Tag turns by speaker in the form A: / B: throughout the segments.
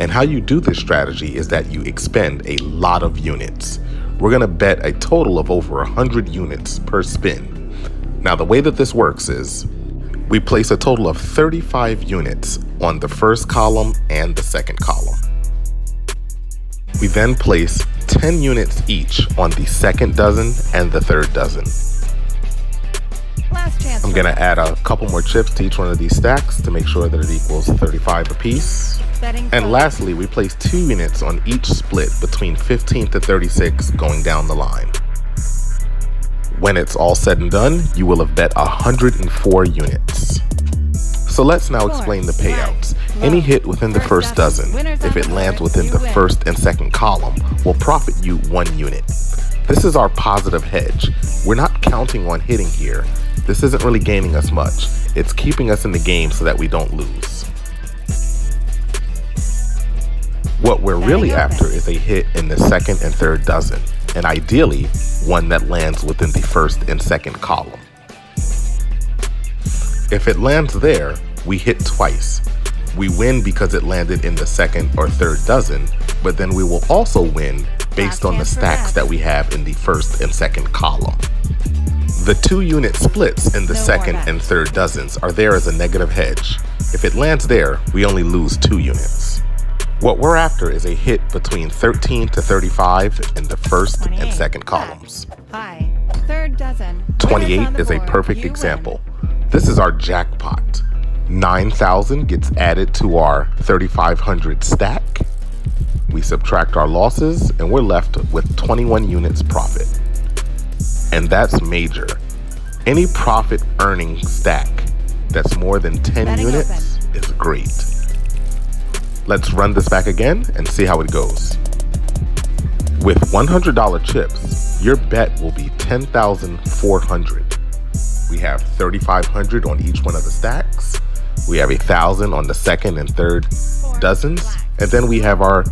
A: And how you do this strategy is that you expend a lot of units. We're gonna bet a total of over 100 units per spin. Now the way that this works is, we place a total of 35 units on the first column and the second column. We then place 10 units each on the second dozen and the third dozen. I'm gonna add a couple more chips to each one of these stacks to make sure that it equals 35 apiece. And lastly, we place 2 units on each split between 15 to 36 going down the line. When it's all said and done, you will have bet 104 units. So let's now explain the payouts. Any hit within the first dozen, if it lands within the first and second column, will profit you 1 unit. This is our positive hedge. We're not counting on hitting here. This isn't really gaining us much. It's keeping us in the game so that we don't lose. What we're really after is a hit in the second and third dozen, and ideally, one that lands within the first and second column. If it lands there, we hit twice. We win because it landed in the second or third dozen, but then we will also win based on the stacks that we have in the first and second column. The 2 unit splits in the second and third dozens are there as a negative hedge. If it lands there, we only lose 2 units. What we're after is a hit between 13 to 35 in the first and second columns.
B: Third dozen.
A: 28 is a perfect example. This is our jackpot. 9,000 gets added to our 3,500 stack. We subtract our losses and we're left with 21 units profit. And that's major. Any profit earning stack that's more than 10 units is great. Let's run this back again and see how it goes. With $100 chips, your bet will be 10,400. We have 3,500 on each one of the stacks. We have 1,000 on the second and third dozens. And then we have our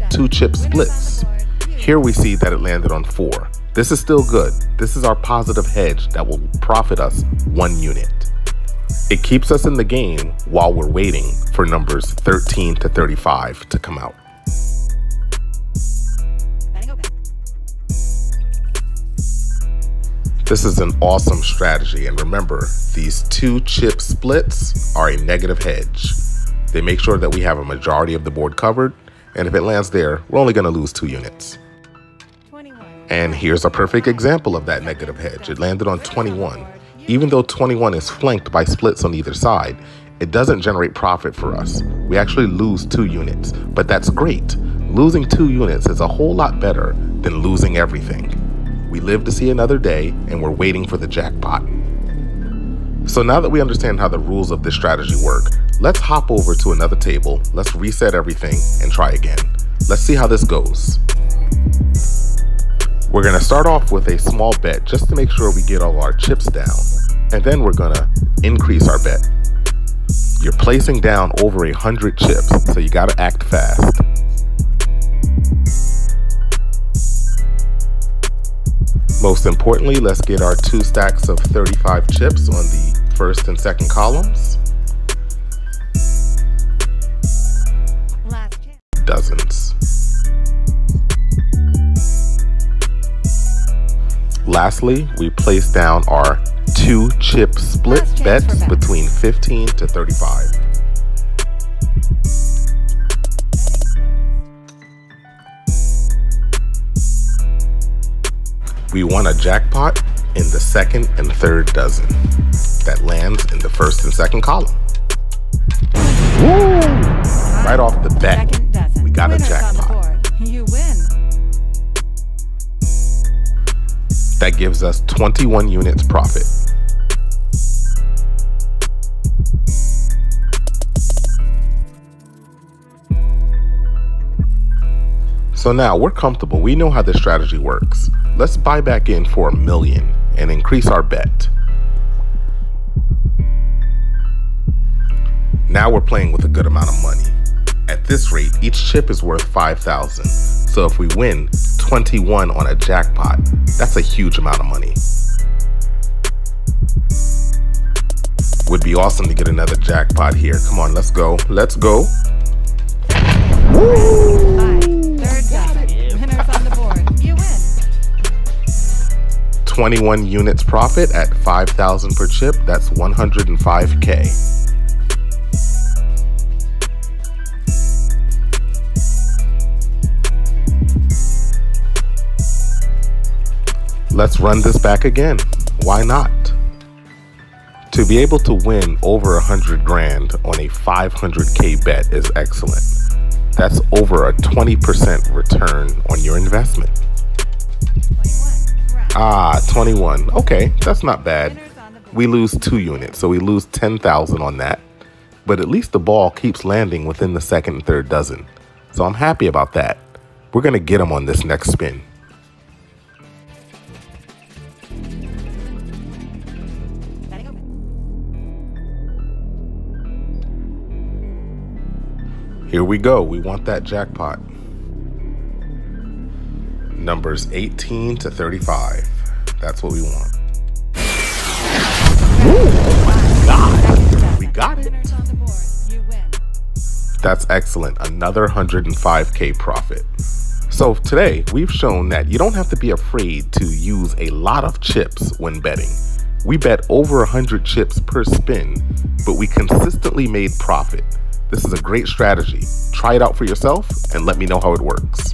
A: 2 chip splits. Here we see that it landed on 4. This is still good. This is our positive hedge that will profit us 1 unit. It keeps us in the game while we're waiting for numbers 13 to 35 to come out. This is an awesome strategy, and remember, these 2 chip splits are a negative hedge. They make sure that we have a majority of the board covered, and if it lands there, we're only going to lose 2 units. And here's a perfect example of that negative hedge. It landed on 21. Even though 21 is flanked by splits on either side, it doesn't generate profit for us. We actually lose 2 units, but that's great. Losing 2 units is a whole lot better than losing everything. We live to see another day, and we're waiting for the jackpot. So now that we understand how the rules of this strategy work, let's hop over to another table, let's reset everything, and try again. Let's see how this goes. We're gonna start off with a small bet just to make sure we get all our chips down. And then we're gonna increase our bet. You're placing down over 100 chips, so you gotta act fast. Most importantly, let's get our 2 stacks of 35 chips on the first and second columns. Dozens. Lastly, we place down our 2 chip split bets between 15 to 35. We won a jackpot in the second and third dozen that lands in the first and second column. Woo! Right off the bat, we got a jackpot.
B: You win.
A: That gives us 21 units profit. So now we're comfortable. We know how this strategy works. Let's buy back in for $1 million and increase our bet. Now we're playing with a good amount of money. At this rate, each chip is worth 5,000. So if we win 21 on a jackpot, that's a huge amount of money. Would be awesome to get another jackpot here. Come on, let's go. Let's go. Woo! 21 units profit at 5,000 per chip. That's 105K. Let's run this back again. Why not? To be able to win over 100 grand on a 500K bet is excellent. That's over a 20% return on your investment. 21. Okay, that's not bad. We lose 2 units, so we lose 10,000 on that. But at least the ball keeps landing within the second and third dozen. So I'm happy about that. We're gonna get them on this next spin. Here we go. We want that jackpot. Numbers 18 to 35. That's what we want. Ooh, oh my God. We got it. That's excellent. Another 105K profit. So today we've shown that you don't have to be afraid to use a lot of chips when betting. We bet over 100 chips per spin, but we consistently made profit. This is a great strategy. Try it out for yourself and let me know how it works.